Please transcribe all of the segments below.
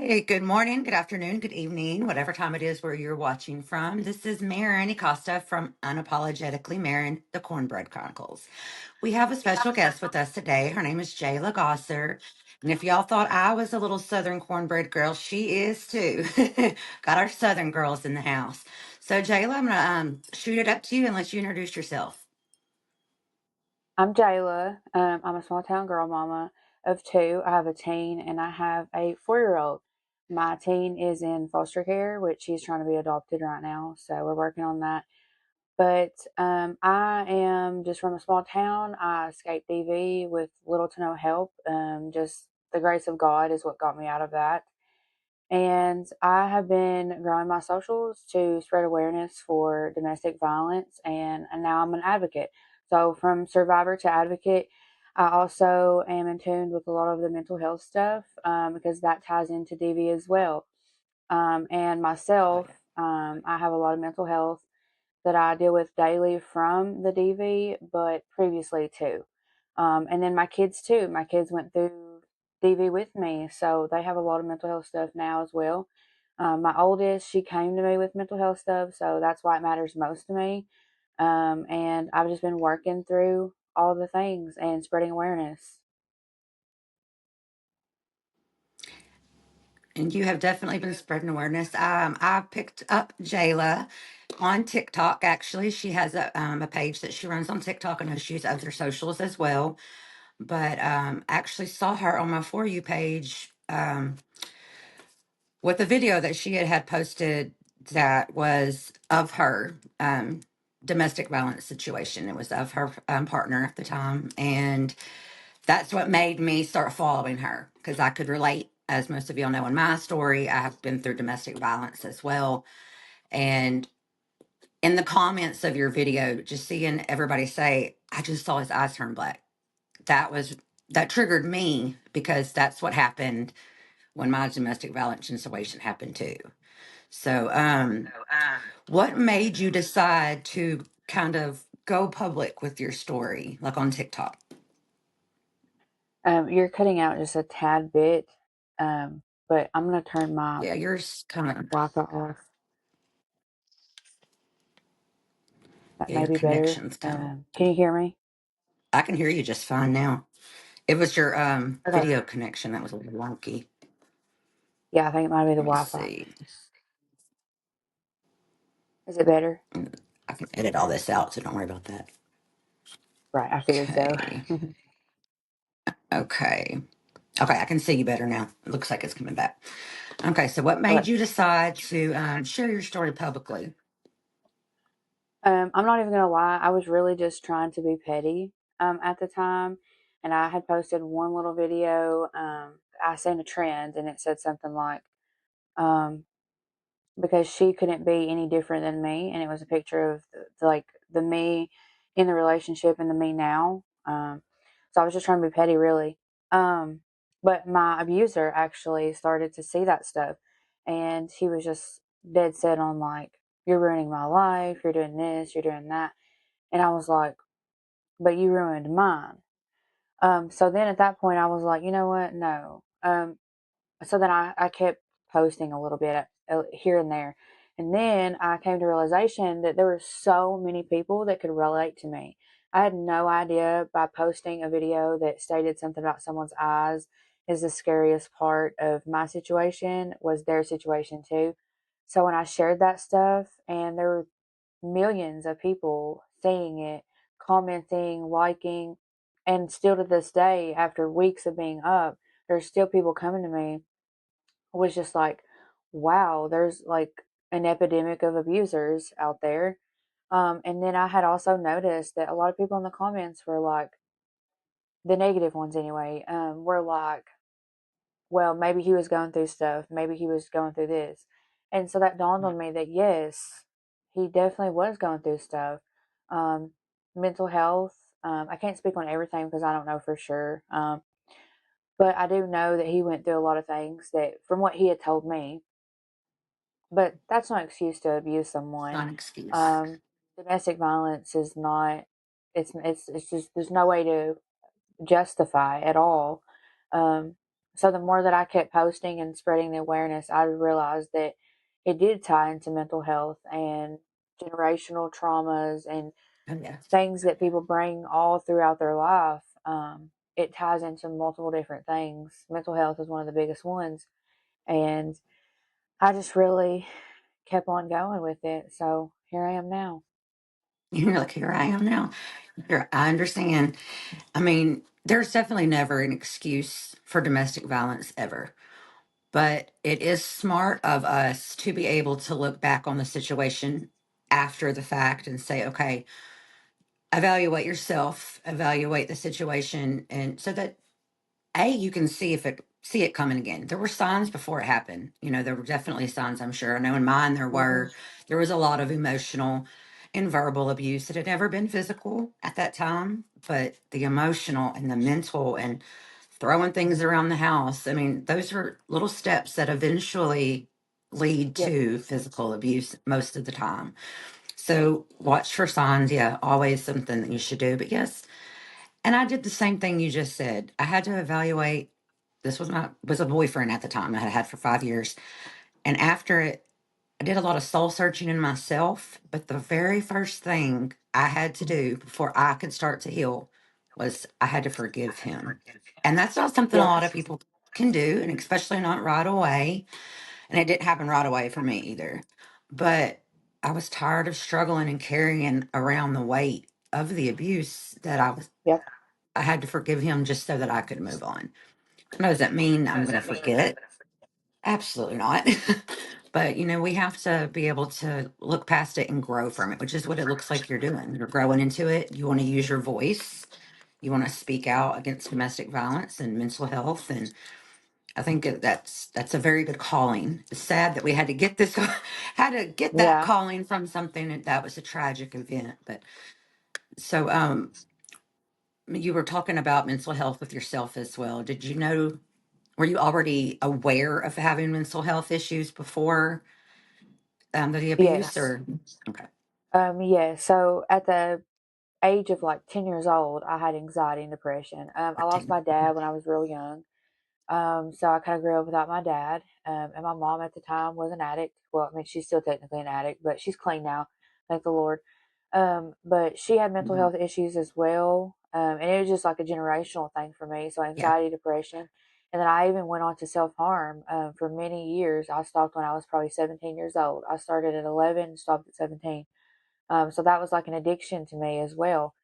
Hey, good morning, good afternoon, good evening, whatever time it is where you're watching from. This is Maren Acosta from Unapologetically Maren, the Cornbread Chronicles. We have a special guest with us today. Her name is Jayla Gosser. And if y'all thought I was a little Southern cornbread girl, she is too. Got our Southern girls in the house. So, Jayla, I'm going to shoot it up to you and let you introduce yourself. I'm Jayla. I'm a small town girl mama of two. I have a teen and I have a 4-year-old. My teen is in foster care, which she's trying to be adopted right now. So we're working on that. But I am just from a small town. I escaped DV with little to no help. Just the grace of God is what got me out of that. And I have been growing my socials to spread awareness for domestic violence, and now I'm an advocate. So, from survivor to advocate, I also am in tune with a lot of the mental health stuff because that ties into DV as well. And myself, I have a lot of mental health that I deal with daily from the DV, but previously too. And then my kids too. My kids went through DV with me, so they have a lot of mental health stuff now as well. My oldest, she came to me with mental health stuff, so that's why it matters most to me. And I've just been working through all the things and spreading awareness. And you have definitely been spreading awareness. I picked up Jayla on TikTok. Actually, she has a page that she runs on TikTok. I know she uses other socials as well. But actually saw her on my For You page with a video that she had posted that was of her domestic violence situation. It was of her partner at the time. And that's what made me start following her because I could relate. As most of y'all know in my story, I have been through domestic violence as well. And in the comments of your video, just seeing everybody say, I just saw his eyes turn black. That was, that triggered me because that's what happened when my domestic violence situation happened too. So, what made you decide to kind of go public with your story, like on TikTok? You're cutting out just a tad bit, but I'm going to turn my Yeah, yours kind of, Wi Fi off. That yeah, may your be better. connection's kind of, Can you hear me? I can hear you just fine now. It was your Okay. video connection that was a little wonky. Yeah, I think it might be the Let me Wi-Fi. see. Is it better? I can edit all this out, so don't worry about that. Right, I figured so. Okay. Okay. Okay, I can see you better now. It looks like it's coming back. Okay, so what made Okay. you decide to share your story publicly? I'm not even gonna lie. I was really just trying to be petty at the time, and I had posted one little video. I seen a trend, and it said something like, um, because she couldn't be any different than me, and it was a picture of like the me in the relationship and the me now. So I was just trying to be petty, really. Um, but my abuser actually started to see that stuff, and he was just dead set on like, "You're ruining my life. You're doing this. You're doing that," and I was like, "But you ruined mine." So then at that point, I was like, "You know what? No." So then I kept posting a little bit here and there. And then I came to realization that there were so many people that could relate to me. I had no idea by posting a video that stated something about someone's eyes is the scariest part of my situation was their situation too. So when I shared that stuff and there were millions of people seeing it, commenting, liking, and still to this day after weeks of being up, there's still people coming to me was just like, wow, there's like an epidemic of abusers out there. And then I had also noticed that a lot of people in the comments were like, the negative ones anyway, were like, well, maybe he was going through stuff. Maybe he was going through this. And so that dawned on me that yes, he definitely was going through stuff. Um, Mental health. I can't speak on everything because I don't know for sure. But I do know that he went through a lot of things that, from what he had told me, but that's no excuse to abuse It's someone. not an excuse. Um, Domestic violence is not. It's just there's no way to justify at all. Um, So the more that I kept posting and spreading the awareness, I realized that it did tie into mental health and generational traumas and Oh, yeah. things that people bring all throughout their life. It ties into multiple different things. Mental health is one of the biggest ones. And I just really kept on going with it. So here I am now. You're like, here I am now. Here, I understand. I mean, there's definitely never an excuse for domestic violence ever. But it is smart of us to be able to look back on the situation after the fact and say, okay, evaluate yourself, evaluate the situation, and so that you can see it coming again. There were signs before it happened. You know, there were definitely signs, I'm sure. I know in mine Hmm. there was a lot of emotional and verbal abuse. It had never been physical at that time, but the emotional and the mental and throwing things around the house. I mean, those are little steps that eventually lead Yep. to physical abuse most of the time. So watch for signs. Yeah, always something that you should do. But yes, and I did the same thing you just said. I had to evaluate. This was a boyfriend at the time I had had for 5 years, and after it, I did a lot of soul searching in myself. But the very first thing I had to do before I could start to heal was I had to forgive him, and that's not something a Yep. lot of people can do, and especially not right away. And it didn't happen right away for me either. But I was tired of struggling and carrying around the weight of the abuse that Yep. I had to forgive him just so that I could move on. Now, does that mean I'm going to forget? Absolutely not. But, we have to be able to look past it and grow from it, which is what it looks like you're doing. You're growing into it. You want to use your voice. You want to speak out against domestic violence and mental health. And I think that's a very good calling. It's sad that we had to get this, had to get that Yeah. calling from something that was a tragic event. But so, you were talking about mental health with yourself as well. Did you know, were you already aware of having mental health issues before the abuse Yes. or? Okay. Yeah. So at the age of like 10 years old, I had anxiety and depression. I lost my dad when I was real young. So I kind of grew up without my dad. And my mom at the time was an addict. Well, I mean, she's still technically an addict, but she's clean now. Thank the Lord. But she had mental Mhm. health issues as well. And it was just like a generational thing for me. So Yeah. anxiety, depression. And then I even went on to self harm for many years. I stopped when I was probably 17 years old. I started at 11, stopped at 17. So that was like an addiction to me as well.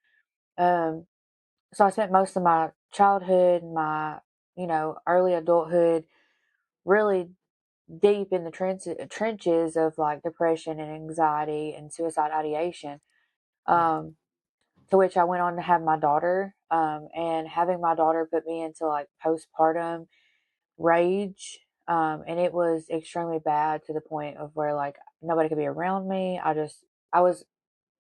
Um, so I spent most of my childhood, my early adulthood, really deep in the trenches of like depression and anxiety and suicide ideation. Yeah. Um, to which I went on to have my daughter, and having my daughter put me into like postpartum rage. And it was extremely bad to the point of where like nobody could be around me. I was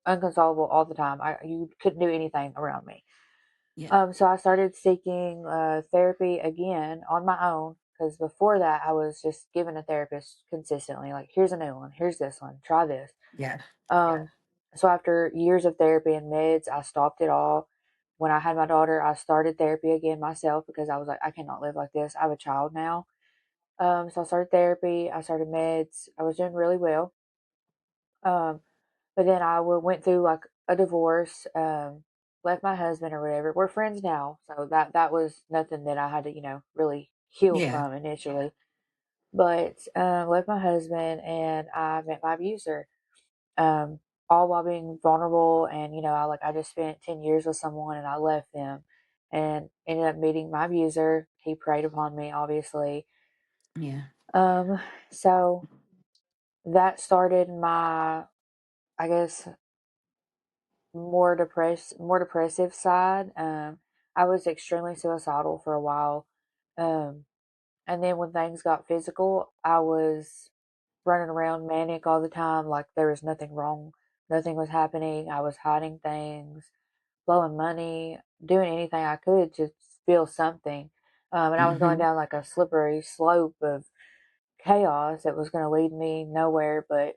unconsolable all the time. You couldn't do anything around me. Yeah. So I started seeking therapy again on my own because before that I was just given a therapist consistently. Like, here's a new one, here's this one, try this. Yeah. Um, so after years of therapy and meds, I stopped it all. When I had my daughter, I started therapy again myself because I was like, I cannot live like this. I have a child now. So I started therapy. I started meds. I was doing really well. Um, but then went through like a divorce, left my husband or whatever. We're friends now, so that was nothing that I had to really heal Yeah. from initially. But left my husband and I met my abuser. Um, all while being vulnerable, and I just spent 10 years with someone and I left them, and ended up meeting my abuser. He preyed upon me, obviously. Yeah. Um, so that started my, I guess, more depressive side. I was extremely suicidal for a while. Um, and then when things got physical, I was running around manic all the time, like there was nothing wrong, nothing was happening. I was hiding things, blowing money, doing anything I could to feel something. And I was going Hmm. down like a slippery slope of chaos that was going to lead me nowhere but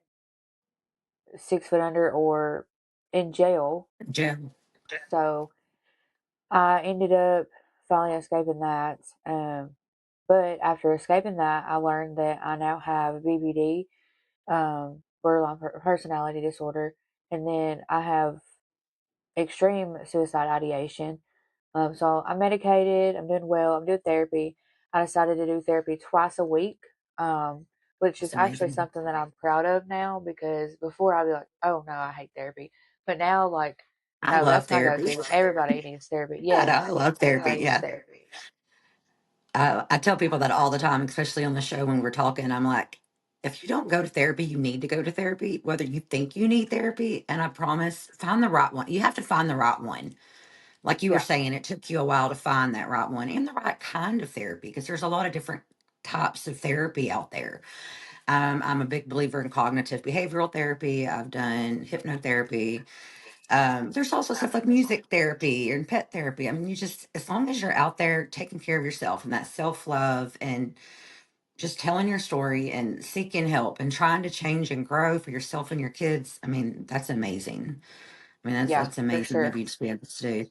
6 foot under or in jail. Joe. So I ended up finally escaping that. But after escaping that, I learned that I now have BPD, borderline personality disorder, and then I have extreme suicide ideation. So I'm medicated, I'm doing well, I'm doing therapy. I decided to do therapy twice a week, which is It's actually amazing. something that I'm proud of now, because before I'd be like, oh no, I hate therapy. But now, like, I no, love that's my go therapy. to. Everybody needs therapy. I know, Yes, I love therapy. everybody needs Yeah. therapy. I tell people that all the time, especially on the show when we're talking. I'm like, if you don't go to therapy, you need to go to therapy, whether you think you need therapy. And I promise, find the right one. You have to find the right one. Like you were Yeah, saying, it took you a while to find that right one and the right kind of therapy because there's a lot of different types of therapy out there. I'm a big believer in cognitive behavioral therapy. I've done hypnotherapy. There's also stuff like music therapy and pet therapy. I mean, you just, as long as you're out there taking care of yourself and that self love and just telling your story and seeking help and trying to change and grow for yourself and your kids, I mean, that's amazing. I mean, yeah, that's for amazing of sure. you to be able to do.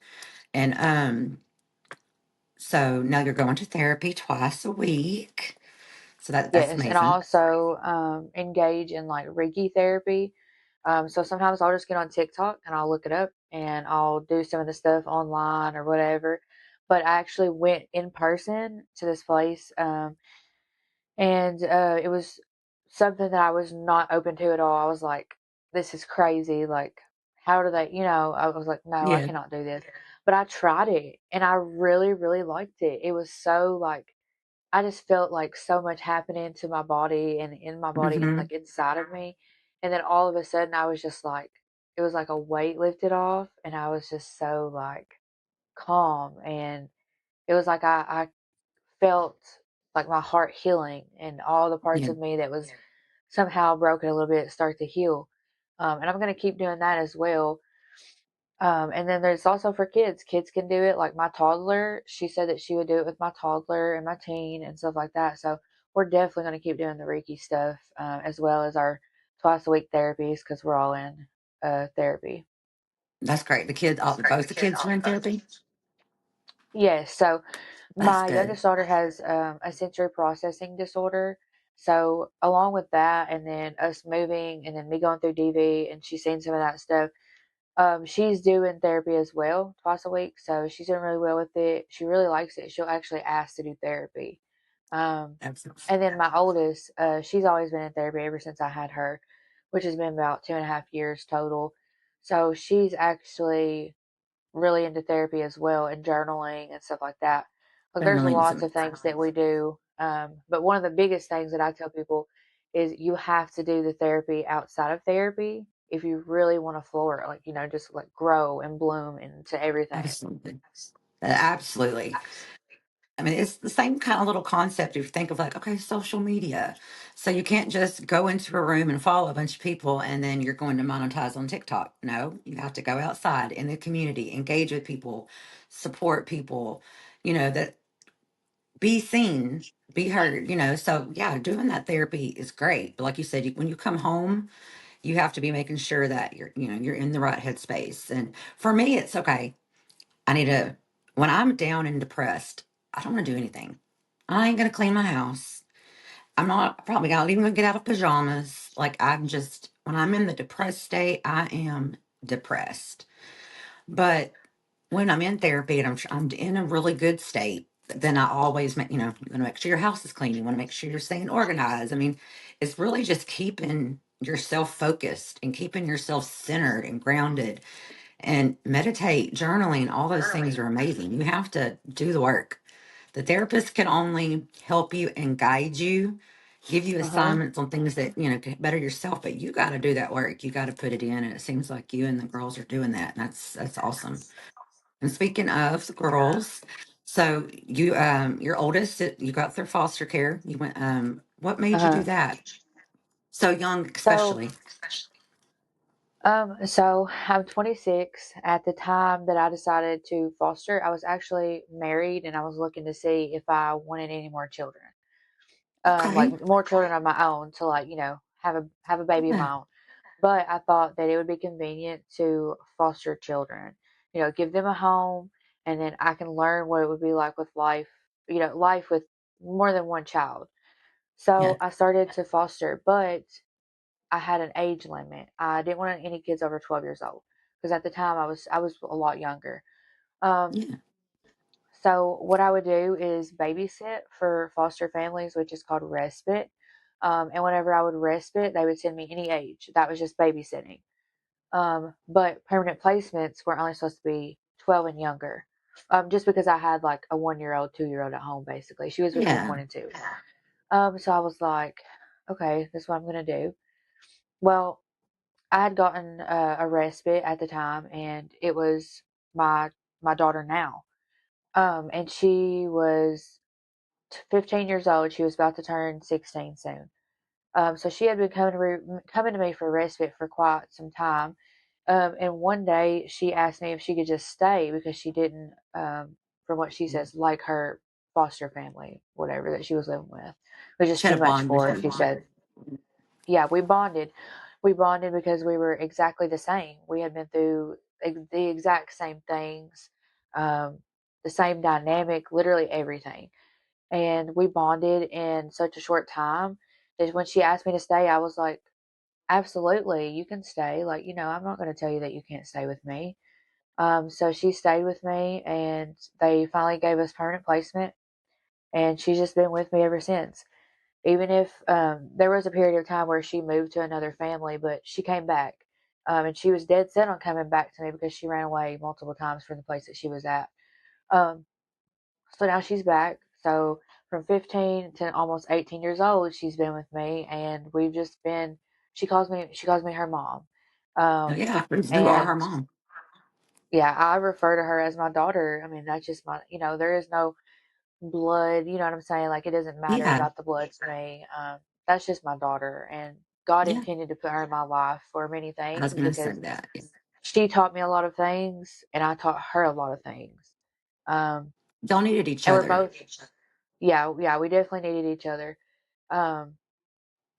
And so now you're going to therapy twice a week. So that's Yes, and I amazing. also engage in like Reiki therapy. So sometimes I'll just get on TikTok and I'll look it up and I'll do some of the stuff online or whatever. But I actually went in person to this place, and it was something that I was not open to at all. I was like, "This is crazy! Like, how do they?" I was like, "No, I Yeah. cannot do this." But I tried it, and I really, really liked it. It was so like I just felt like so much happening to my body and in my body and Hmm. like inside of me. And then all of a sudden I was just like, it was like a weight lifted off, and I was just so like calm. And it was like I felt like my heart healing and all the parts Yeah. of me that was somehow broken a little bit start to heal. And I'm going to keep doing that as well. And then there's also for kids. Kids can do it. Like my toddler, she said that she would do it with my toddler and my teen and stuff like that. So we're definitely going to keep doing the Reiki stuff, as well as our twice a week therapies, because we're all in therapy. That's great. The kids, all, both the kids are in therapy. Yes. So That's my good. youngest daughter has a sensory processing disorder. So along with that, and then us moving, and then me going through DV, and she's seen some of that stuff. She's doing therapy as well, twice a week, so she's doing really well with it. She really likes it. She'll actually ask to do therapy. Um, Absolutely. and then my oldest, she's always been in therapy ever since I had her, which has been about 2.5 years total. So she's actually really into therapy as well, and journaling and stuff like that. Like there's Journaling is lots of things that we do. But one of the biggest things that I tell people is you have to do the therapy outside of therapy if you really want to flourish, like, just like grow and bloom into everything. absolutely. Absolutely. I mean, it's the same kind of little concept if you think of like, okay, social media. So you can't just go into a room and follow a bunch of people and then you're going to monetize on TikTok. No, you have to go outside in the community, engage with people, support people, that be seen, be heard, So yeah, doing that therapy is great. But like you said, when you come home, you have to be making sure that you're in the right headspace. And for me, it's okay. I need to, when I'm down and depressed, I don't want to do anything. I ain't going to clean my house. I'm not probably not even going to get out of pajamas. Like, when I'm in the depressed state, I am depressed. But when I'm in therapy and I'm in a really good state, then I always make, you want to make sure your house is clean. You want to make sure you're staying organized. I mean, it's really just keeping yourself focused and keeping yourself centered and grounded and meditate, journaling, all those things are amazing. You have to do the work. The therapist can only help you and guide you, give you Uh huh. assignments on things that, can better yourself, but you got to do that work. You got to put it in. And it seems like you and the girls are doing that. And that's awesome. And speaking of the girls, so your oldest, you got their foster care. You went, what Uh made you do huh. that? So young, So, especially. so I'm 26. At the time that I decided to foster, I was actually married, and I was looking to see if I wanted any more children. Okay. Like more children of my own, to like, have a baby of Yeah. my own. But I thought that it would be convenient to foster children, give them a home, and then I can learn what it would be like with life, life with more than one child. So Yeah. I started to foster, but I had an age limit. I didn't want any kids over 12 years old because at the time I was a lot younger. Um, Yeah. so what I would do is babysit for foster families, which is called respite. And whenever I would respite, they would send me any age. That was just babysitting. But permanent placements were only supposed to be 12 and younger. Just because I had like a 1 year old, 2 year old at home, basically. She was between Yeah. 1 and 2. So I was like, okay, this is what I'm going to do. Well, I had gotten a respite at the time, and it was my my daughter now. And she was 15 years old. She was about to turn 16 soon. So she had been coming to me for respite for quite some time. And one day she asked me if she could just stay because she didn't, from what she says, like her foster family, whatever that she was living with. It was just She had too a much bond for with her. She you. said, yeah, we bonded. We bonded because we were exactly the same. We had been through the exact same things, um, the same dynamic, literally everything. And we bonded in such a short time that when she asked me to stay, I was like, absolutely, you can stay. Like, I'm not going to tell you that you can't stay with me. So she stayed with me, and they finally gave us permanent placement, and she's just been with me ever since. Even if there was a period of time where she moved to another family, but she came back. And she was dead set on coming back to me because she ran away multiple times from the place that she was at. Um, so now she's back. So from 15 to almost 18 years old, she's been with me, and we've just been. She calls me her mom, Oh, um, yeah. You are her and mom. yeah, I refer to her as my daughter. I mean, that's just my. There is no blood. You know what I'm saying? Like, it doesn't matter Yeah. about the blood to me. That's just my daughter, and God Yeah. intended to put her in my life for many I was things going to say because that. she taught me a lot of things, and I taught her a lot of things. Um, Y'all needed each and we're other. both, yeah, we definitely needed each other. Um,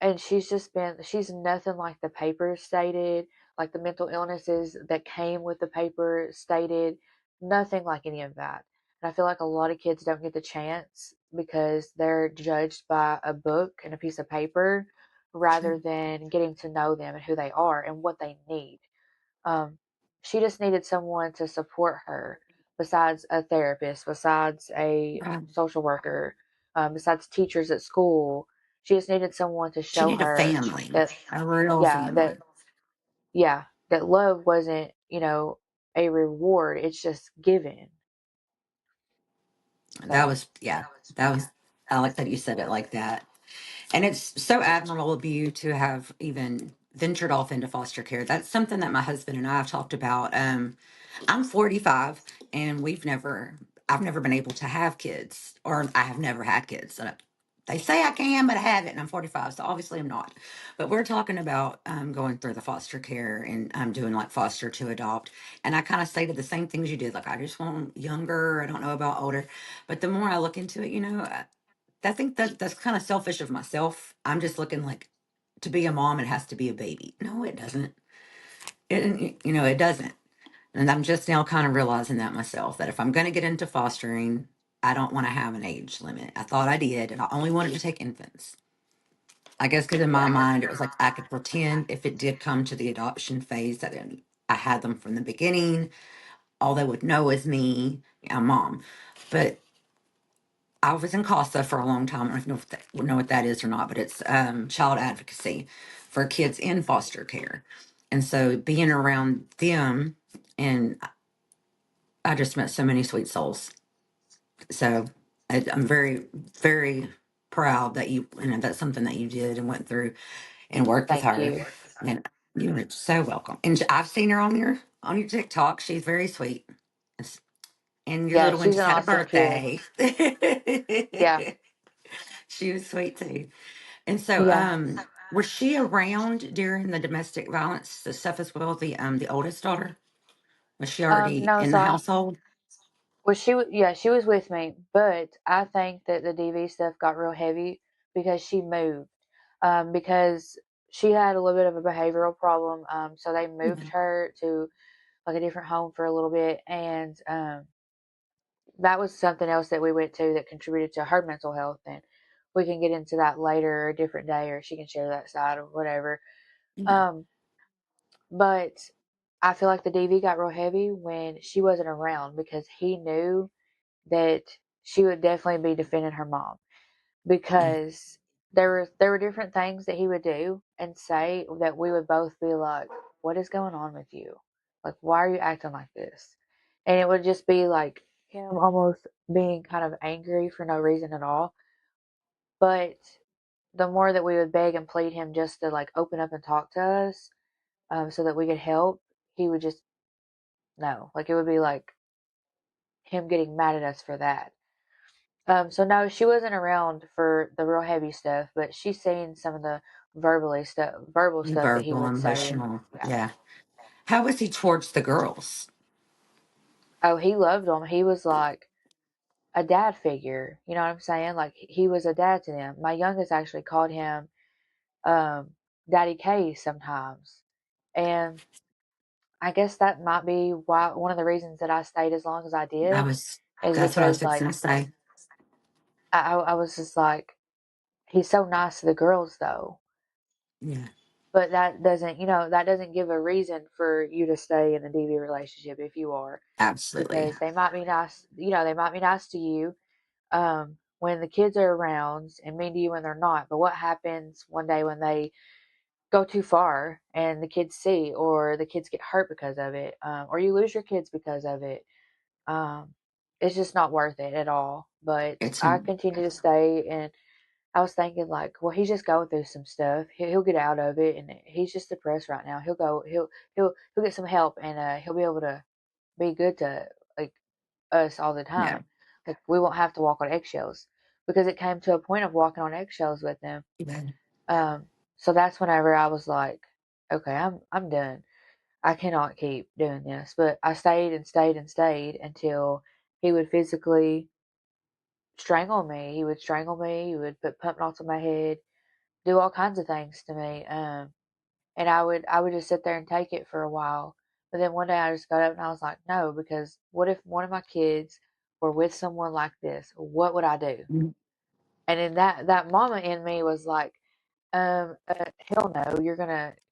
and she's nothing like the paper stated, like the mental illnesses that came with the paper stated, nothing like any of that. And I feel like a lot of kids don't get the chance because they're judged by a book and a piece of paper Sure. rather than getting to know them and who they are and what they need. um, she just needed someone to support her besides a therapist, besides a Right. social worker, besides teachers at school. She just needed someone to She show needed a her family, that, a real yeah, family. that love wasn't, a reward. It's just given. That So, was, yeah, that was, I like that you said it like that. And it's so admirable of you to have even ventured off into foster care. That's something that my husband and I have talked about. I'm 45 and I've never been able to have kids, or I have never had kids. They say I can, but I haven't, and I'm 45, so obviously I'm not. But we're talking about going through the foster care, and I'm doing like foster to adopt. And I kind of stated the same things you did. Like, I just want younger. I don't know about older. But the more I look into it, I think that that's kind of selfish of myself. I'm just looking like to be a mom, it has to be a baby. No, it doesn't. It doesn't. And I'm just now kind of realizing that myself, that if I'm going to get into fostering, I don't want to have an age limit. I thought I did, and I only wanted to take infants. I guess because in my yeah, mind, it was like I could pretend if it did come to the adoption phase that I had them from the beginning. All they would know is me, yeah, mom. But I was in CASA for a long time. I don't know if know what that is or not, but it's child advocacy for kids in foster care. And so being around them, and I just met so many sweet souls. So I'm very, very proud that that's something that you did and went through and worked with thank her. you. And you are so welcome. And I've seen her on your TikTok. She's very sweet. And your Yeah, little one she's just an had a awesome kid. birthday. Yeah, She was sweet too. And so, yeah. was she around during the domestic violence the stuff as well? The oldest daughter, was she already No, in so the household? well, yeah, she was with me, but I think that the DV stuff got real heavy because she moved. Because she had a little bit of a behavioral problem. So they moved Yeah. her to like a different home for a little bit, and that was something else that we went to that contributed to her mental health, and we can get into that later or a different day, or she can share that side or whatever. Yeah. Um, but I feel like the DV got real heavy when she wasn't around because he knew that she would definitely be defending her mom Yeah. because there were different things that he would do and say that we would both be like, "What is going on with you? Like, why are you acting like this?" And it would just be like him almost being kind of angry for no reason at all. But the more that we would beg and plead him just to like open up and talk to us, so that we could help, he would just no. Like it would be like him getting mad at us for that. So no, she wasn't around for the real heavy stuff, but she's seen some of the verbal stuff that he Verbal, would say. emotional. Yeah. Yeah. How was he towards the girls? Oh, he loved them. He was like a dad figure. You know what I'm saying? Like he was a dad to them. My youngest actually called him um, Daddy K sometimes, and I guess that might be why one of the reasons that I stayed as long as I I did was, is that's what I was because fixing like to say. I was just like he's so nice to the girls though. Yeah. But that doesn't give a reason for you to stay in a DV relationship if you are, Absolutely. because they might be nice, they might be nice to you when the kids are around and mean to you when they're not. But what happens one day when they go too far and the kids see, or the kids get hurt because of it, or you lose your kids because of it? Um, it's just not worth it at all. But It's, I continue to stay, and I was thinking like, well, he's just going through some stuff. He'll get out of it, and he's just depressed right now. He'll go. He'll get some help, and he'll be able to be good to like us all the yeah. time. Like we won't have to walk on eggshells, because it came to a point of walking on eggshells with him. Yeah. Um, so that's whenever I was like, okay, I'm done. I cannot keep doing this. But I stayed and stayed and stayed until he would physically strangle me. He would strangle me. He would put pump knots on my head, do all kinds of things to me. And I would just sit there and take it for a while. But then one day I just got up and I was like, no, because what if one of my kids were with someone like this? What would I do? Mm. And then that mama in me was like, hell no,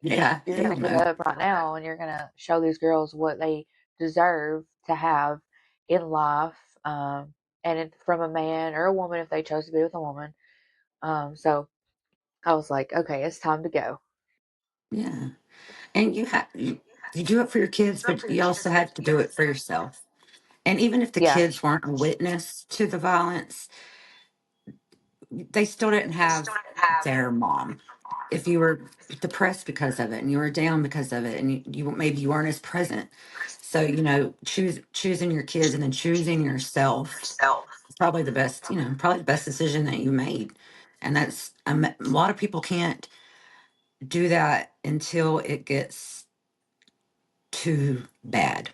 Yeah. you're Hell gonna get no. up right now and you're gonna show these girls what they deserve to have in life, and from a man or a woman if they chose to be with a woman. So I was like, okay, it's time to go. Yeah. And you do it for your kids, but you also had to do it for yourself. And even if the Yeah. kids weren't a witness to the violence, they still didn't have their mom. If you were depressed because of it and you were down because of it and you maybe you weren't as present. So, choosing your kids and then choosing yourself is probably the best, probably the best decision that you made. And that's a lot of people can't do that until it gets too bad.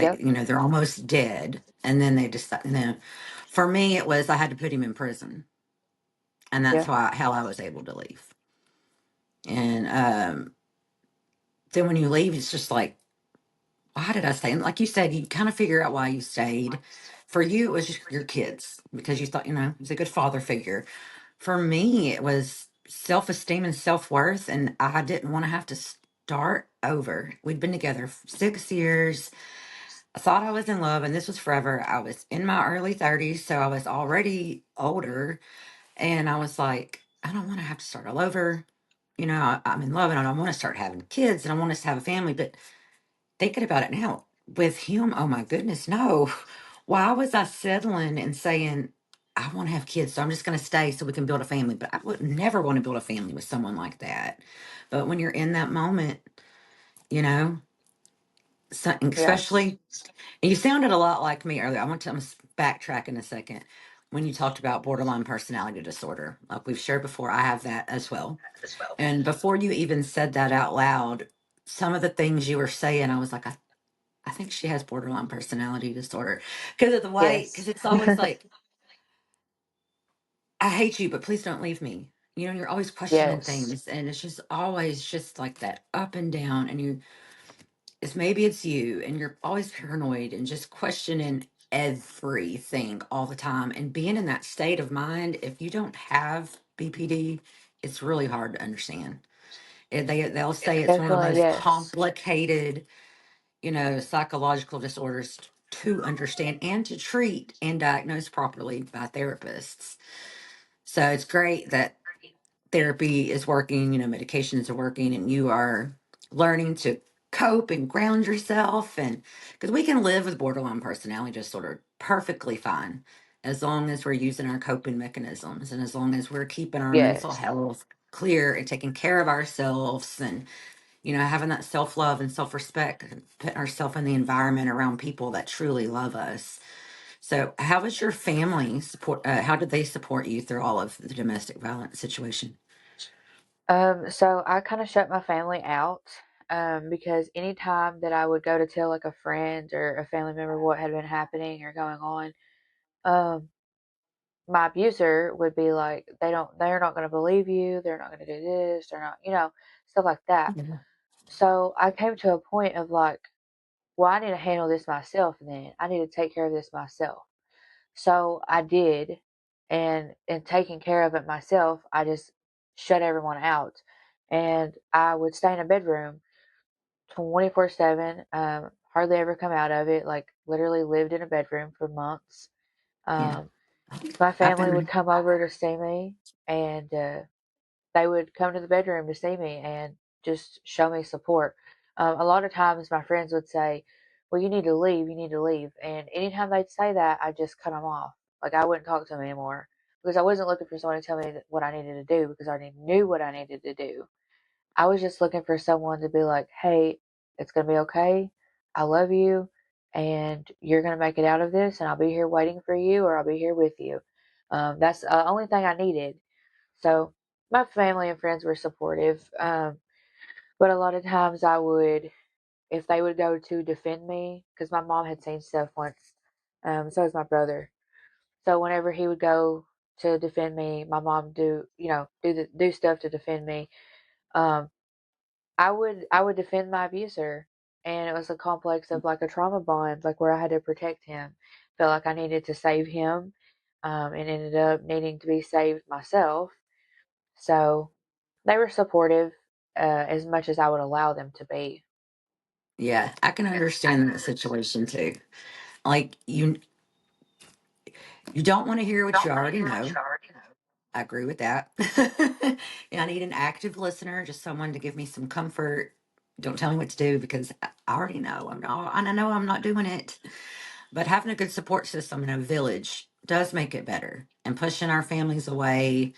Yep. They're almost dead and then they decide. For me it was I had to put him in prison, and that's Yeah. why how I was able to leave. And then when you leave, it's just like, why did I stay? And like you said, you kind of figure out why you stayed. For you, it was just your kids because you thought, he was a good father figure. For me, it was self esteem and self worth, and I didn't want to have to start over. We'd been together 6 years. I thought I was in love, and this was forever. I was in my early 30s, so I was already older. And I was like, I don't want to have to start all over. I'm in love and I don't want to start having kids and I want us to have a family. But thinking about it now with him, oh my goodness, no. Why was I settling and saying, I want to have kids, so I'm just going to stay so we can build a family? But I would never want to build a family with someone like that. But when you're in that moment, you know, Yeah. especially, and you sounded a lot like me earlier. I'm backtrack in a second. When you talked about borderline personality disorder, like we've shared before, I have that as well. And before you even said that out loud, some of the things you were saying, I was like, I think she has borderline personality disorder because of the way, because Yes. it's always like, I hate you, but please don't leave me. You're always questioning Yes. things, and it's just always just like that up and down. And maybe it's you, and you're always paranoid and just questioning. everything all the time. And being in that state of mind, if you don't have BPD, it's really hard to understand. They'll say it's one of the Definitely, most yes. complicated, psychological disorders to understand and to treat and diagnose properly by therapists. So it's great that therapy is working, medications are working, and you are learning to cope and ground yourself. And because we can live with borderline personality disorder perfectly fine as long as we're using our coping mechanisms and as long as we're keeping our mental Yes. health clear and taking care of ourselves and having that self-love and self-respect and putting ourselves in the environment around people that truly love us. So how was your family support, how did they support you through all of the domestic violence situation? So I kind of shut my family out, because anytime that I would go to tell like a friend or a family member what had been happening or going on, um, my abuser would be like, they're not going to believe you. They're not going to do this. They're not, stuff like that. Yeah. So I came to a point of like, well, I need to handle this myself then. I need to take care of this myself. So I did, and in taking care of it myself, I just shut everyone out. And I would stay in a bedroom 24/7, hardly ever come out of it, like literally lived in a bedroom for months. Yeah. Um, my I've family would been, come over to see me, and they would come to the bedroom to see me and just show me support. A lot of times, my friends would say, "Well, you need to leave. You need to leave." And anytime they'd say that, I just cut them off. Like I wouldn't talk to them anymore because I wasn't looking for someone to tell me what I needed to do because I already knew what I needed to do. I was just looking for someone to be like, "Hey, it's gonna be okay. I love you, and you're gonna make it out of this, and I'll be here waiting for you, or I'll be here with you." That's the only thing I needed. So my family and friends were supportive, but a lot of times I would, if they would go to defend me, because my mom had seen stuff once, so was my brother. So whenever he would go to defend me, my mom do stuff to defend me. Um, I would defend my abuser, and it was a complex of like a trauma bond, like where I had to protect him. Felt like I needed to save him, and ended up needing to be saved myself. So they were supportive, as much as I would allow them to be. yeah, I can understand that situation too. Like you don't want to hear what you already know. I agree with that. Yeah, I need an active listener, just someone to give me some comfort. Don't tell me what to do because I already know and I know I'm not doing it. But having a good support system in a village does make it better. And pushing our families away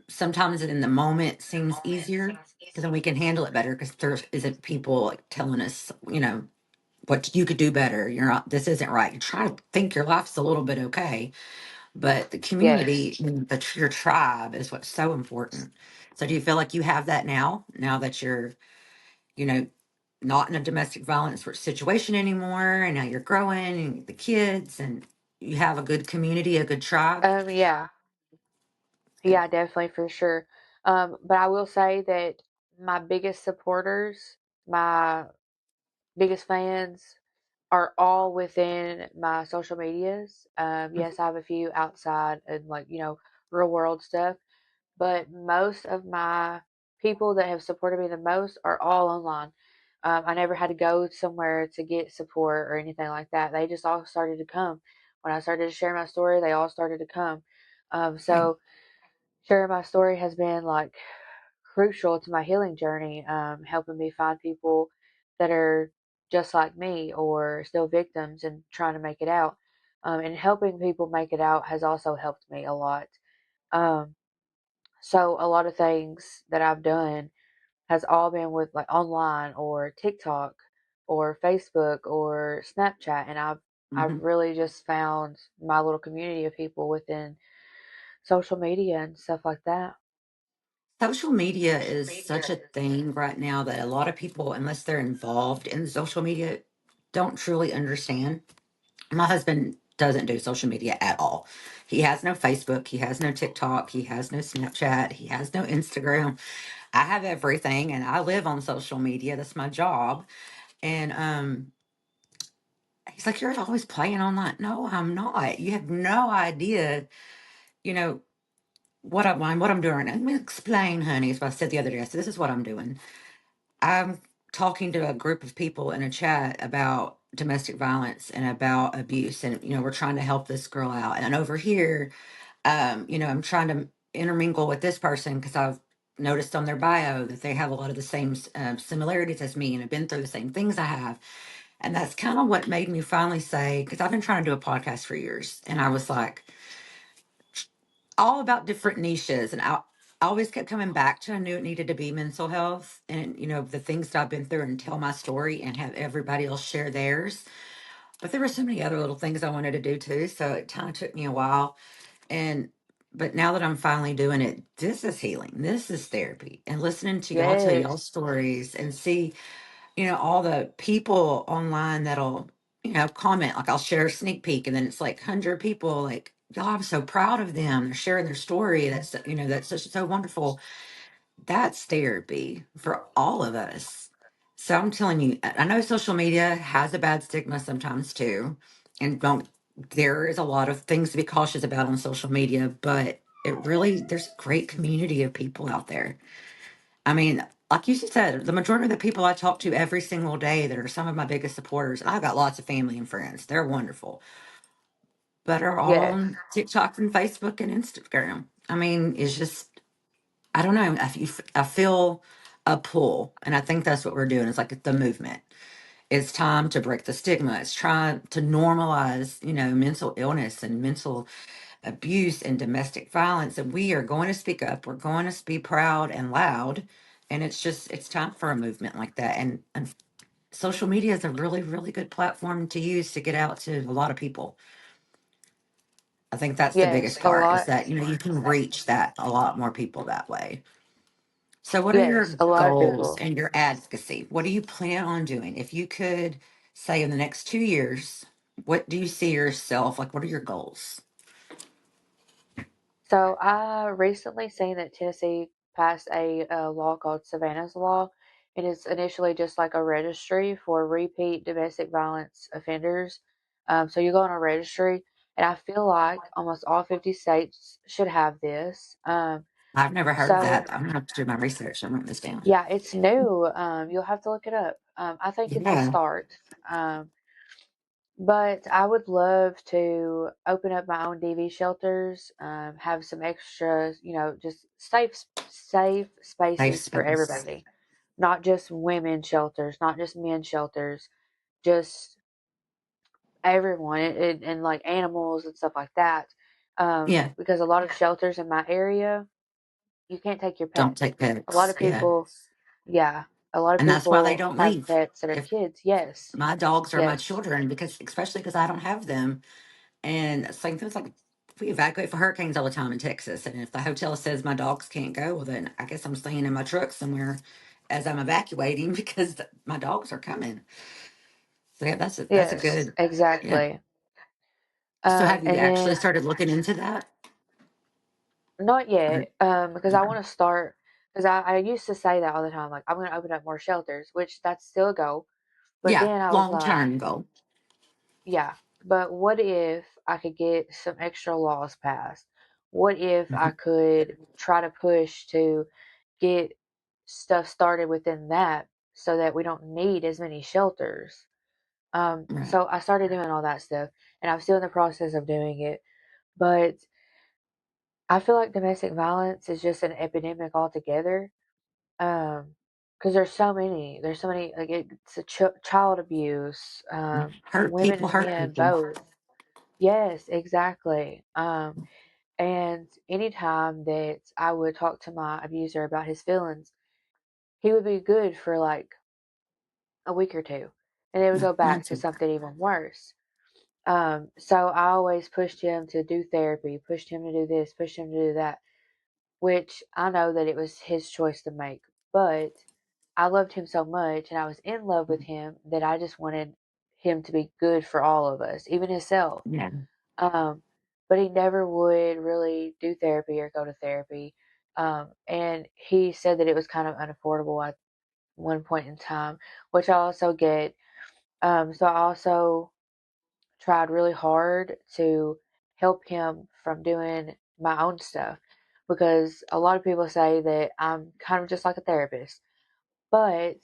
sometimes in the moment seems easier because then we can handle it better because there isn't people like telling us, what you could do better. You're not, this isn't right. You try to think your life's a little bit okay, but the Yes. community, and your tribe is what's so important. So do you feel like you have that now that you're, you know, not in a domestic violence situation anymore, and now you're growing and the kids and you have a good community, a good tribe? Yeah. Good. Yeah, definitely for sure. But I will say that my biggest supporters, my biggest fans are all within my social medias. Yes, I have a few outside and like, real world stuff, but most of my people that have supported me the most are all online. I never had to go somewhere to get support or anything like that. They just all started to come. When I started to share my story, they all started to come. Hey, So sharing my story has been like crucial to my healing journey, helping me find people that are just like me or still victims and trying to make it out. And helping people make it out has also helped me a lot. Um, so a lot of things that I've done has all been with like online or TikTok or Facebook or Snapchat, and I've mhm. really just found my little community of people within social media and stuff like that. Social media is such a thing right now that a lot of people, unless they're involved in social media, don't truly understand. My husband doesn't do social media at all. He has no Facebook, he has no TikTok, he has no Snapchat, he has no Instagram. I have everything and I live on social media. That's my job. And He's like, "You're always playing online." No, I'm not. You have no idea, you know, what I'm doing. Let me explain, honey. Is what I said the other day. I said, "This is what I'm doing." I'm talking to a group of people in a chat about domestic violence and about abuse, and we're trying to help this girl out. And over here, I'm trying to intermingle with this person because I've noticed on their bio that they have a lot of the same similarities as me and have been through the same things I have. And that's kind of what made me finally say, because I've been trying to do a podcast for years, and I was like, all about different niches. And I always kept coming back to, I knew it needed to be mental health and, the things that I've been through, and tell my story and have everybody else share theirs. But there were so many other little things I wanted to do too. So it kind of took me a while. And but now that I'm finally doing it, this is healing. This is therapy. And listening to y'all tell y'all Yes, stories and see, all the people online that'll, comment. Like I'll share a sneak peek and then it's like 100 people like, y'all, I'm so proud of them. They're sharing their story. That's such so wonderful. That's therapy for all of us. So I'm telling you, I know social media has a bad stigma sometimes too. And there is a lot of things to be cautious about on social media, but there's a great community of people out there. I mean, like you said, the majority of the people I talk to every single day that are some of my biggest supporters, and I've got lots of family and friends, they're wonderful, but are all yes, on TikTok and Facebook and Instagram. I mean, it's just, I don't know. I feel a pull, and I think that's what we're doing. It's like the movement. It's time to break the stigma. It's trying to normalize, mental illness and mental abuse and domestic violence. And we are going to speak up. We're going to be proud and loud. And it's time for a movement like that. And social media is a really, really good platform to use to get out to a lot of people. I think that's the yes, biggest a part is lot. that, you can reach that a lot more people that way. So, what are Yes, your a lot of goals people. and your advocacy? What do you plan on doing? If you could say in the next 2 years, what do you see yourself? Like, what are your goals? So I recently seen that Tennessee passed a law called Savannah's Law. It is initially just like a registry for repeat domestic violence offenders. So you go on a registry, and I feel like almost all 50 states should have this. I've never heard of So that. I'm gonna have to do my research. I'm writing this down. yeah, it's new. You'll have to look it up. I think it's a Yeah, start. Um, But I would love to open up my own DV shelters, have some extra, just safe safe spaces for space. everybody, not just women shelters, not just men shelters, just everyone, and like animals and stuff like that. Yeah, Because a lot of shelters in my area, you can't take your don't pets. take A lot pets. of Yeah, people, yeah, a lot of and that's why they people don't have leave. pets that are If kids. Yes, my dogs are my yes, children, because especially because I don't have them, and same things like we evacuate for hurricanes all the time in Texas, and if the hotel says my dogs can't go, well then I guess I'm staying in my truck somewhere as I'm evacuating because my dogs are coming. So yeah, that's a yes, good. Yeah. exactly. So have you And actually then started looking into that? not Or, yet, because I okay. want to start. Because I used to say that all the time, like I'm going to open up more shelters, which that's still a goal. But Yeah, then I was long like, term goal. yeah, but what if I could get some extra laws passed? What if I Mhm. could try to push to get stuff started within that so that we don't need as many shelters? Right. So I started doing all that stuff, and I'm still in the process of doing it. But I feel like domestic violence is just an epidemic altogether. Because there's so many, like it's a child abuse, Hurt women people and hurt men people. both. Yes, exactly. And anytime that I would talk to my abuser about his feelings, he would be good for like a week or two, and it would Yeah, go mine back to too. something even worse. So I always pushed him to do therapy, pushed him to do this, pushed him to do that, which I know that it was his choice to make. But I loved him so much and I was in love with him that I just wanted him to be good for all of us, even himself. Yeah. Um, but he never would really do therapy or go to therapy. And he said that it was kind of unaffordable at one point in time, which I also get. So I also tried really hard to help him from doing my own stuff, because a lot of people say that I'm kind of just like a therapist. But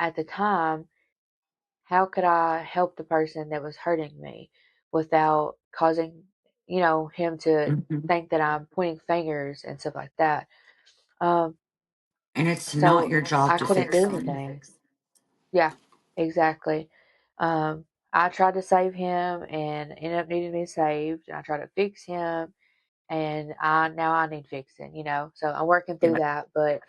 at the time, how could I help the person that was hurting me without causing, him to Mhm. think that I'm pointing fingers and stuff like that? Um, And it's not so your job I to couldn't do fix them. anything. Yeah, exactly. Um, I tried to save him and ended up needing to be saved. And I tried to fix him, and I need fixing. So I'm working through Yeah. that. But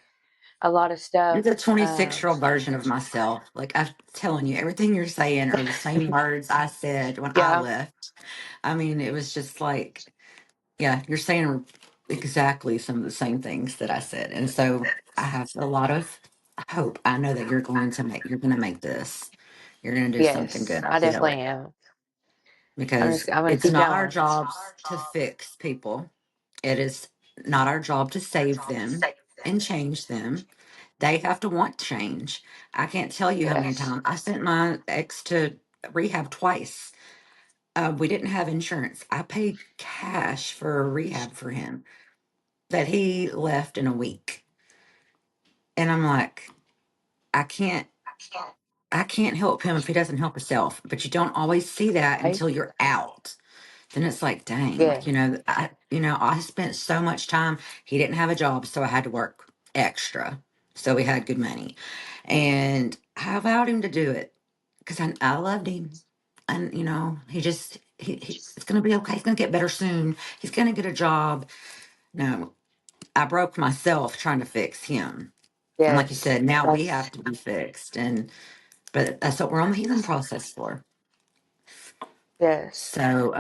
a lot of You're stuff. the 26-year-old version of myself. Like I'm telling you, everything you're saying are the same words I said when I Yeah. left. I mean, it was just like, yeah, you're saying exactly some of the same things that I said. And so I have a lot of hope. I know that you're going to make this. You're going to do something Yes, good. I I feel definitely it am. because I'm gonna it's keep not our going. jobs to fix people. It is not our job to save them and change them. They have to want change. I can't tell you how many Yes. times I sent my ex to rehab twice. We didn't have insurance. I paid cash for a rehab for him that he left in a week. And I'm like, I can't I can't help him if he doesn't help himself. But you don't always see that Right? until you're out. Then it's like, dang, Yeah. like, I spent so much time. He didn't have a job, so I had to work extra. So we had good money. And I allowed him to do it because I loved him. And, it's going to be okay. He's going to get better soon. He's going to get a job. No, I broke myself trying to fix him. And like you Yes. said, now we That's have to be fixed. But that's what we're on the healing process for. yes. So,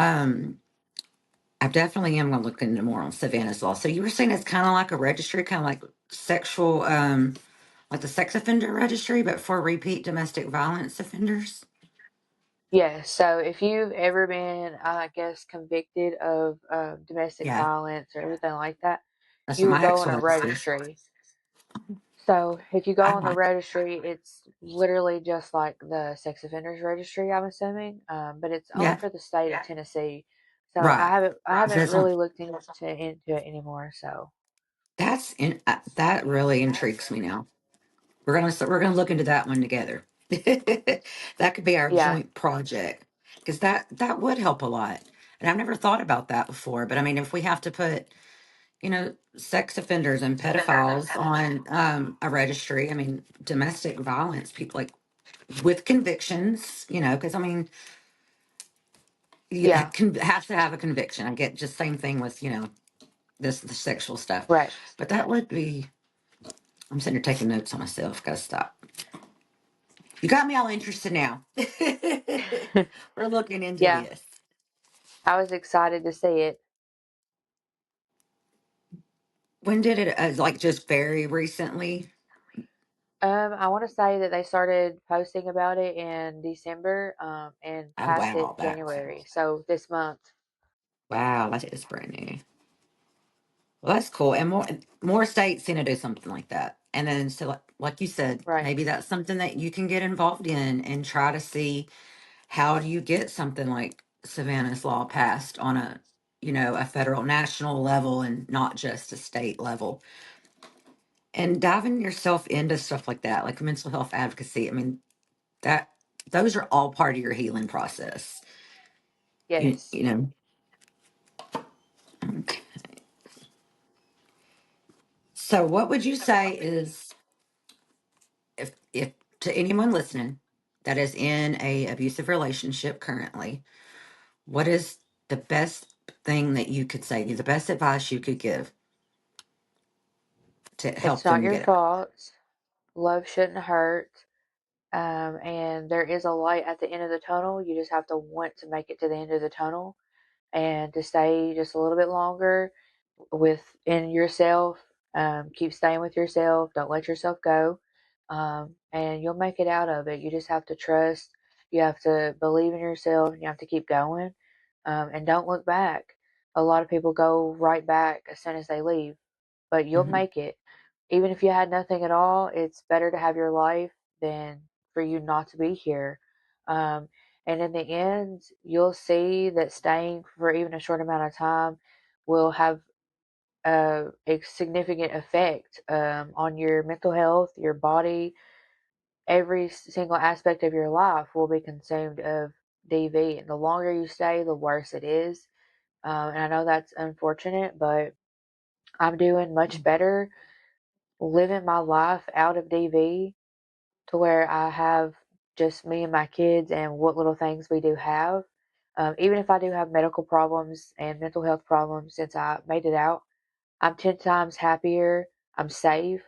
I definitely am going to look into more on Savannah's law. So you were saying it's kind of like a registry, kind of like sexual, like the sex offender registry, but for repeat domestic violence offenders. Yes. So if you've ever been, I guess, convicted of domestic Yeah, violence or anything like that, that's you what will my go ex on a was. registry. So if you go I on the like, registry, it's literally just like the sex offenders registry, I'm assuming, but it's only yeah, for the state of Tennessee. So I right. haven't I So haven't it's on. really looked into it anymore. So That really intrigues me now. We're gonna look into that one together. That could be our yeah, joint project because that would help a lot. And I've never thought about that before. But I mean, if we have to put sex offenders and pedophiles on a registry. I mean, domestic violence people like with convictions. Because I mean, you yeah, have to have a conviction. I get just same thing with this the sexual stuff, right. but that would be. I'm sitting here taking notes on myself. Gotta stop. You got me all interested now. We're looking into Yeah, this. I was excited to see it. When did it? Like just very recently. I want to say that they started posting about it in December, and Oh passed wow, it January. So this month, that is brand new. Well, that's cool. And more states seem to do something like that. And then so like you said, right? maybe that's something that you can get involved in and try to see how do you get something like Savannah's law passed on a federal national level and not just a state level. And diving yourself into stuff like that, like mental health advocacy. I mean, that those are all part of your healing process. You, Yes, you know. Okay. So what would you say is if to anyone listening that is in a abusive relationship currently, what is the best thing that you could say, the best advice you could give to help it's not them your get out? fault. Love shouldn't hurt. And there is a light at the end of the tunnel. You just have to want to make it to the end of the tunnel and to stay just a little bit longer within yourself. Keep staying with yourself. Don't let yourself go. And you'll make it out of it. You just have to trust. You have to believe in yourself. You have to keep going. And don't look back. A lot of people go right back as soon as they leave, but you'll Hmm. make it. Even if you had nothing at all, it's better to have your life than for you not to be here. Um, And in the end, you'll see that staying for even a short amount of time will have a significant effect on your mental health, your body. Every single aspect of your life will be consumed of DV. And the longer you stay, the worse it is. And I know that's unfortunate, but I'm doing much better living my life out of DV to where I have just me and my kids and what little things we do have. Even if I do have medical problems and mental health problems since I made it out, I'm 10 times happier. I'm safe.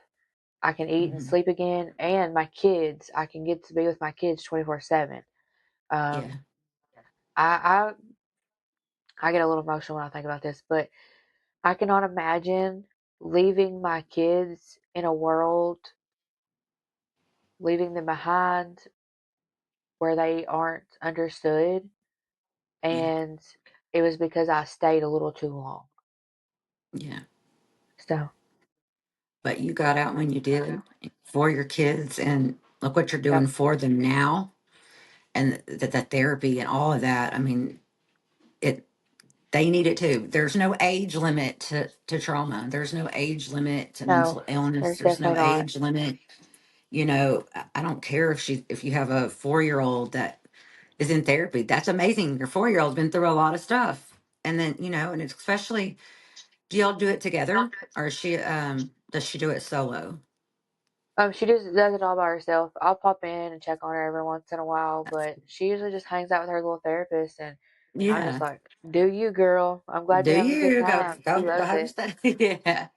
I can eat and Hmm. sleep again. And my kids, I can get to be with my kids 24/7. Um, Yeah. I, I get a little emotional when I think about this, but I cannot imagine leaving my kids in a world, leaving them behind where they aren't understood. Yeah. And it was because I stayed a little too long. Yeah. So, But you got out when you did for your kids, and look what you're doing yep. for them now, and the therapy and all of that. I mean, it they need it too. There's no age limit to trauma. There's no age limit to No, mental illness. there's There's no definitely not. age limit. I don't care if you have a 4 year old that is in therapy. That's amazing. Your 4 year old's been through a lot of stuff. And then, and it's especially, do y'all do it together, or does she do it solo? She just does it all by herself. I'll pop in and check on her every once in a while, but she usually just hangs out with her little therapist, and I'm just Yeah. like, "Do you, girl? I'm glad Do you're having a good you time." She go loves have your it. stuff? Yeah.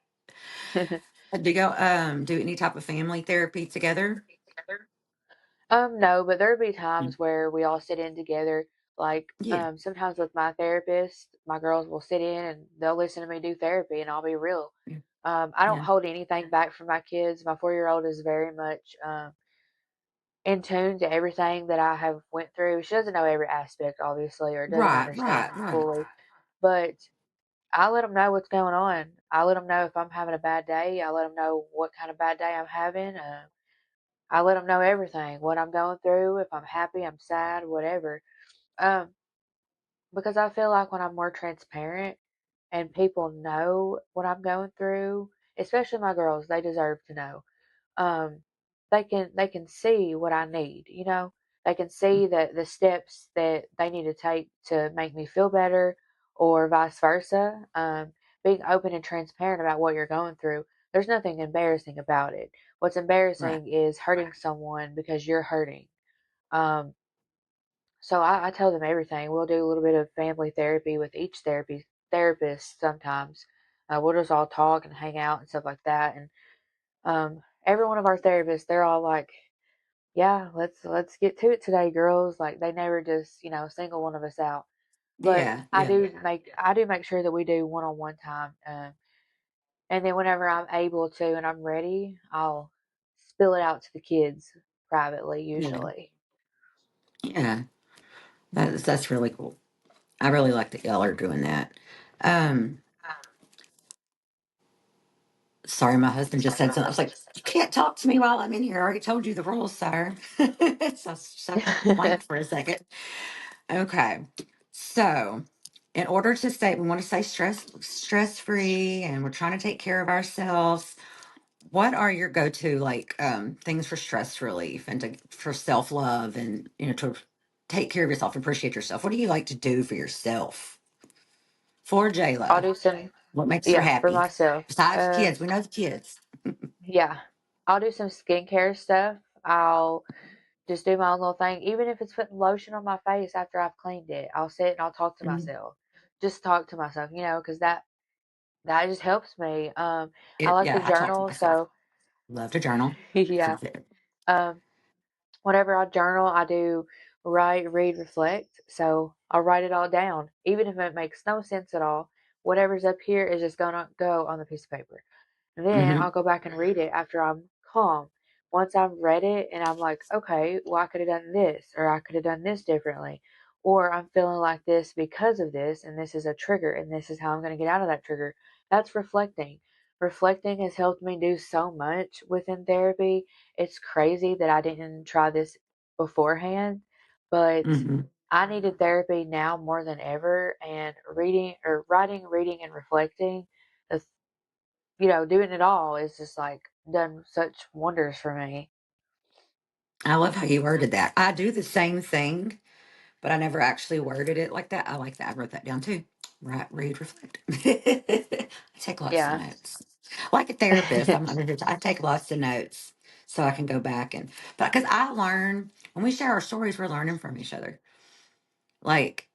Do you go do any type of family therapy together? No, but there'd be Mm. times where we all sit in together. Like, Yeah. sometimes with my therapist, my girls will sit in and they'll listen to me do therapy, and I'll be real. Yeah. I don't Yeah. hold anything back from my kids. My 4-year-old is very much in tune to everything that I have went through. She doesn't know every aspect, obviously, or doesn't Right, understand right, right. fully, but I let them know what's going on. I let them know if I'm having a bad day. I let them know what kind of bad day I'm having. I let them know everything, what I'm going through, if I'm happy, I'm sad, whatever. Um, because I feel like when I'm more transparent and people know what I'm going through, especially my girls, they deserve to know. Um, they can see what I need, you know. They can see that the steps that they need to take to make me feel better, or vice versa. Being open and transparent about what you're going through. There's nothing embarrassing about it. What's Right. embarrassing is hurting someone because you're hurting. Um, so I tell them everything. We'll do a little bit of family therapy with each therapist sometimes. We'll just all talk and hang out and stuff like that. And every one of our therapists, they're all like, "Yeah, let's get to it today, girls." Like they never just single one of us out. But Yeah, I yeah, do make sure that we do one on one time. And then whenever I'm able to and I'm ready, I'll spill it out to the kids privately yeah, usually. yeah. That's really cool. I really like that y'all are doing that. Um, Sorry, my husband just said something. I was like, "You can't talk to me while I'm in here. I already told you the rules, sir." So I sat there blanked for a second. Okay. So, in order to stay, we want to stay stress free, and we're trying to take care of ourselves. What are your go to things for stress relief and for self love, and to take care of yourself, appreciate yourself? What do you like to do for yourself? For I'll Jayla, do some, what makes her yeah, for happy? myself. Besides kids, we know the kids. Yeah, I'll do some skincare stuff. I'll just do my own little thing, even if it's putting lotion on my face after I've cleaned it. I'll sit and I'll talk to Mhm. myself, just talk to myself, because that just helps me. I like to Yeah, I talk to journal, myself. so Love to journal. yeah. Love it. Um, Whenever I journal, I do write, read, reflect. So I'll write it all down, even if it makes no sense at all. Whatever's up here is just gonna go on the piece of paper. Then Hmm. I'll go back and read it after I'm calm. Once I've read it and I'm like, okay, well, I could have done this, or I could have done this differently, or I'm feeling like this because of this, and this is a trigger, and this is how I'm going to get out of that trigger. That's reflecting. Reflecting has helped me do so much within therapy. It's crazy that I didn't try this beforehand, but Hmm. I needed therapy now more than ever. And reading or writing, reading, and reflecting, the, doing it all is just like done such wonders for me. I love how you worded that. I do the same thing, but I never actually worded it like that. I like that. I wrote that down too. Right, read, reflect. I take lots of Yeah. notes. Like a therapist, I take lots of notes so I can go back but because I learn when we share our stories, we're learning from each other. Like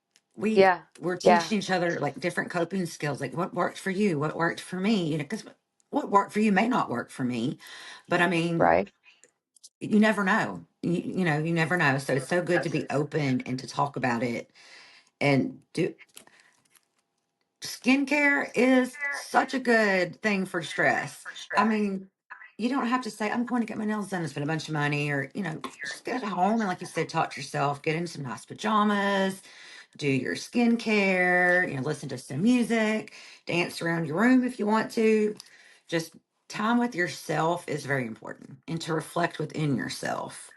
Yeah. we're Yeah. teaching each other like different coping skills, like what worked for you, what worked for me, because what worked for you may not work for me. But I mean, Right. you never know. You never know. So it's so good to be open and to talk about it and do skincare is such a good thing for stress. I mean, you don't have to say, I'm going to get my nails done and spend a bunch of money, or, just get home and, like you said, talk to yourself, get in some nice pajamas, do your skincare, listen to some music, dance around your room if you want to. Just time with yourself is very important, and to reflect within yourself.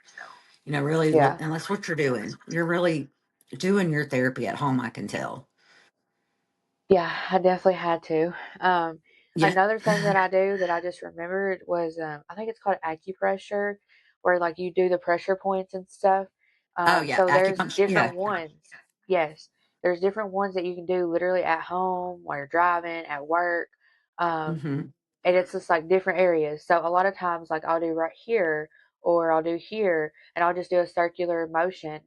Really, Yeah. and that's what you're doing. You're really doing your therapy at home, I can tell. Yeah, I definitely had to. Um, Yeah. Another thing that I do that I just remembered was I think it's called acupressure, where like you do the pressure points and stuff. Oh, yeah. So there's Acupuncture. different Yeah. ones. Yes, there's different ones that you can do literally at home while you're driving, at work. Um, Hmm. and it's just like different areas. So a lot of times, like I'll do right here or I'll do here, and I'll just do a circular motion.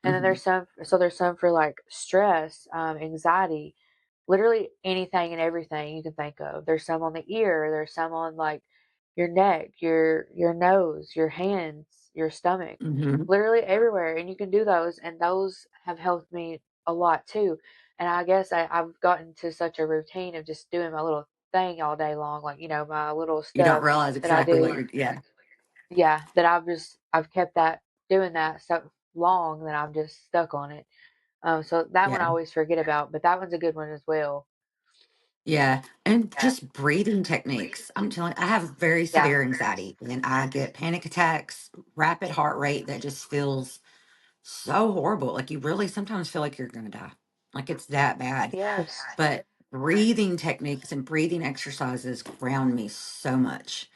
And then Hmm. there's some for like stress, anxiety, literally anything and everything you can think of. There's some on the ear. There's some on like your neck, your nose, your hands, your stomach, Hmm. literally everywhere. And you can do those, and those have helped me a lot too. And I guess I've gotten to such a routine of just doing my little thing all day long, like my little You don't stuff realize that I exactly what do. you're, yeah. Yeah, that I've kept that doing that so long that I'm just stuck on it. So that one I Yeah. always forget about, but that one's a good one as well. Yeah. And just breathing techniques. I'm telling you, I have very Yeah. severe anxiety and I get panic attacks, rapid heart rate that just feels so horrible. Like you really sometimes feel like you're going to die. Like it's that bad. Yes. But breathing techniques and breathing exercises ground me so much.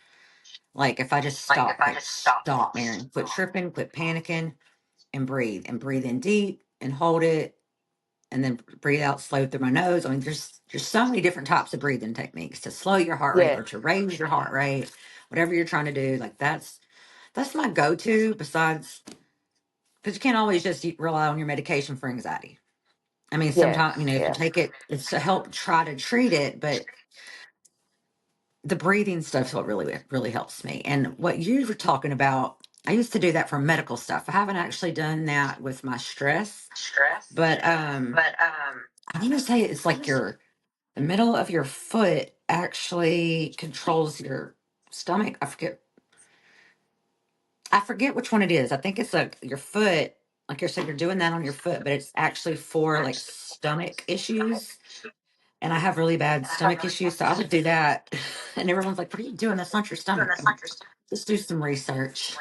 Like if I just stop, okay, stop, Maren, quit tripping, quit panicking, and breathe in deep and hold it and then breathe out slow through my nose. I mean, there's so many different types of breathing techniques to slow your heart rate or Yes. to raise your heart rate, whatever you're trying to do. Like that's my go-to besides because you can't always just rely on your medication for anxiety. I mean, Yes. sometimes, if you Yeah. take it, it's to help try to treat it, but the breathing stuff what really helps me. And what you were talking about, I used to do that for medical stuff. I haven't actually done that with my stress, but I'm gonna say it's like the middle of your foot actually controls your stomach. I forget which one it is. I think it's like your foot, like you said, you're doing that on your foot, but it's actually for like stomach issues. And I have really bad stomach issues, so I would do that. And everyone's like, "What are you doing? That's not your stomach." I'm like, just do some research.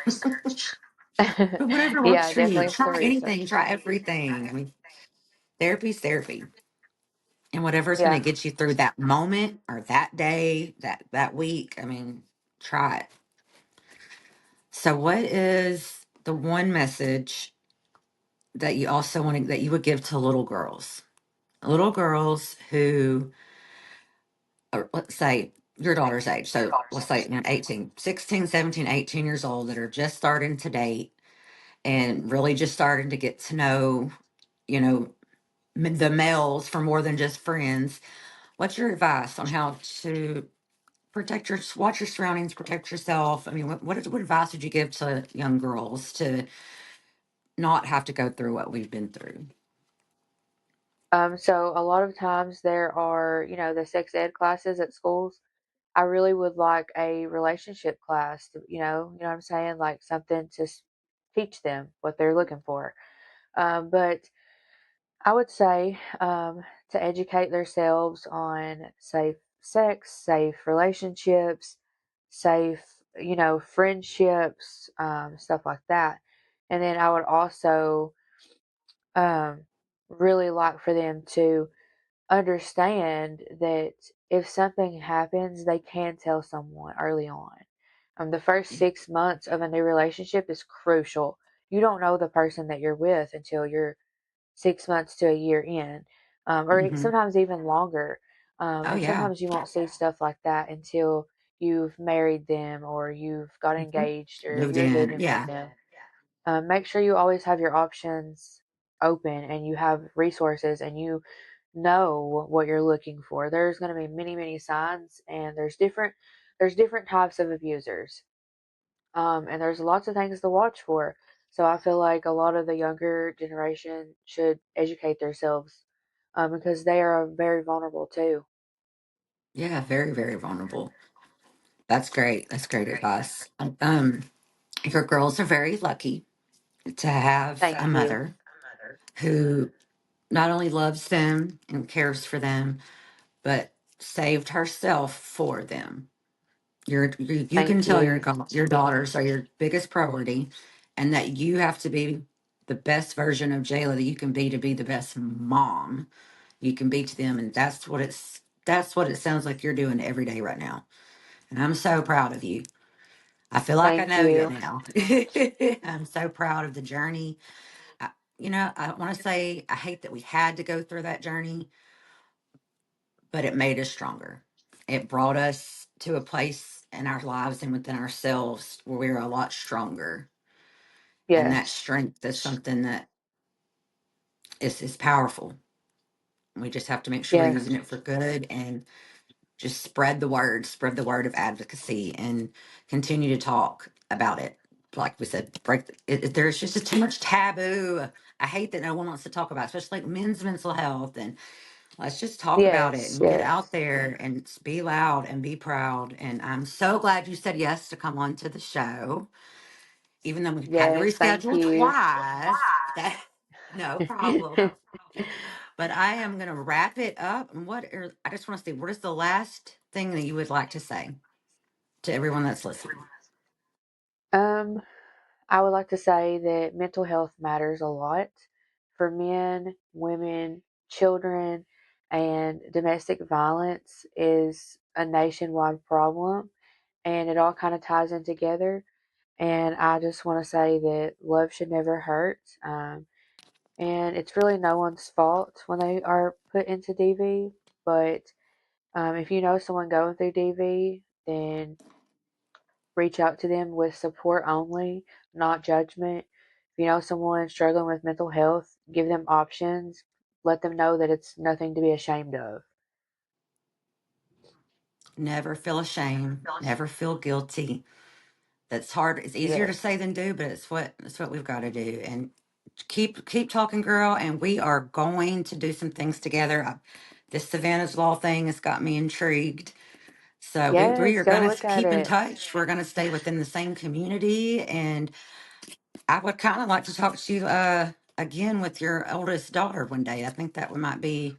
But whatever works Yeah, for you, definitely some try research. anything, try everything. I mean, therapy's therapy. And whatever's going to Yeah. get you through that moment or that day, that week, I mean, try it. So what is the one message that you also that you would give to little girls? Little girls who, or let's say your daughter's age. So let's say 18, 16, 17, 18 years old that are just starting to date and really just starting to get to know, you know, the males for more than just friends. What's your advice on how to watch your surroundings, protect yourself? I mean, what advice would you give to young girls to not have to go through what we've been through? So a lot of times there are, the sex ed classes at schools. I really would like a relationship class, you know what I'm saying? Like something to teach them what they're looking for. But I would say to educate themselves on safe sex, safe relationships, safe, friendships, stuff like that. And then I would also um, really like for them to understand that if something happens, they can tell someone early on. The first 6 months of a new relationship is crucial. You don't know the person that you're with until you're 6 months to a year in, Hmm. sometimes even longer. Oh And yeah. sometimes you won't see stuff like that until you've married them or you've got Hmm. engaged or Moved you're in. living with Yeah. them. Make sure you always have your options open and you have resources and you know what you're looking for. There's going to be many, many signs, and there's different types of abusers, and there's lots of things to watch for. So I feel like a lot of the younger generation should educate themselves, because they are very vulnerable too. Yeah. Very, very vulnerable. That's great. That's great advice. Your girls are very lucky to have a Thank you. mother who not only loves them and cares for them, but saved herself for them. You can Thank tell you. your daughters are your biggest priority, and that you have to be the best version of Jayla that you can be to be the best mom you can be to them, and that's what it sounds like you're doing every day right now. And I'm so proud of you. I feel like I Thank know you you. now. I'm so proud of the journey. I, I want to say I hate that we had to go through that journey, but it made us stronger. It brought us to a place in our lives and within ourselves where we're a lot stronger. And that Yes. strength is something that is powerful. We just have to make sure we're Yes. using it for good and just spread the word of advocacy and continue to talk about it. Like we said, there's just too much taboo. I hate that no one wants to talk about, especially like men's mental health. And let's just talk about it Yes. and get Yes. out there and be loud and be proud. And I'm so glad you said yes to come on to the show, even though we had to Yes. Thank reschedule you. twice. That no problem. But I am going to wrap it up. And I just want to see, what is the last thing that you would like to say to everyone that's listening? um, I would like to say that mental health matters a lot for men, women, children, and domestic violence is a nationwide problem, and it all kind of ties in together. And I just want to say that love should never hurt. And it's really no one's fault when they are put into DV. But if you know someone going through DV, then reach out to them with support only, not judgment. If you know someone struggling with mental health, give them options. Let them know that it's nothing to be ashamed of. Never feel ashamed, never feel guilty. That's hard. It's easier to Yes. say than do, but it's what we've got to do. And keep talking, girl. And we are going to do some things together. This Savannah's Law thing has got me intrigued. So we Yes, are go going to look at keep in it. touch. We're going to stay within the same community, and I would kind of like to talk to you again with your oldest daughter one day. I think that might be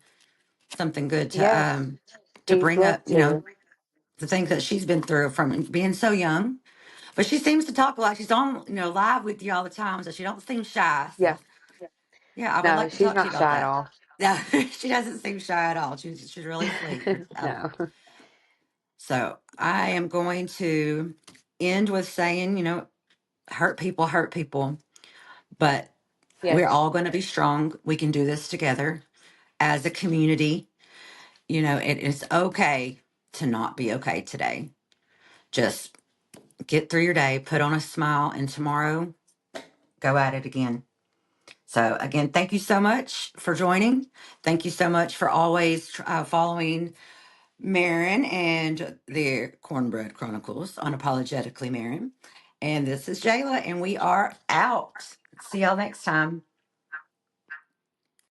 something good Yes, to he'd bring love up. to. The things that she's been through from being so young. But she seems to talk a lot. She's on, live with you all the time, so she don't seem shy. So Yeah. yeah, I would No, like to she's talk to you not about shy at that. all. Yeah, she doesn't seem shy at all. She's really sweet. No. So I am going to end with saying, hurt people, but we're Yes. all going to be strong. We can do this together as a community. It is okay to not be okay today. Just get through your day, put on a smile, and tomorrow go at it again. So, again, thank you so much for joining. Thank you so much for always following Maren and the Cornbread Chronicles, unapologetically Maren. And this is Jayla, and we are out. See y'all next time.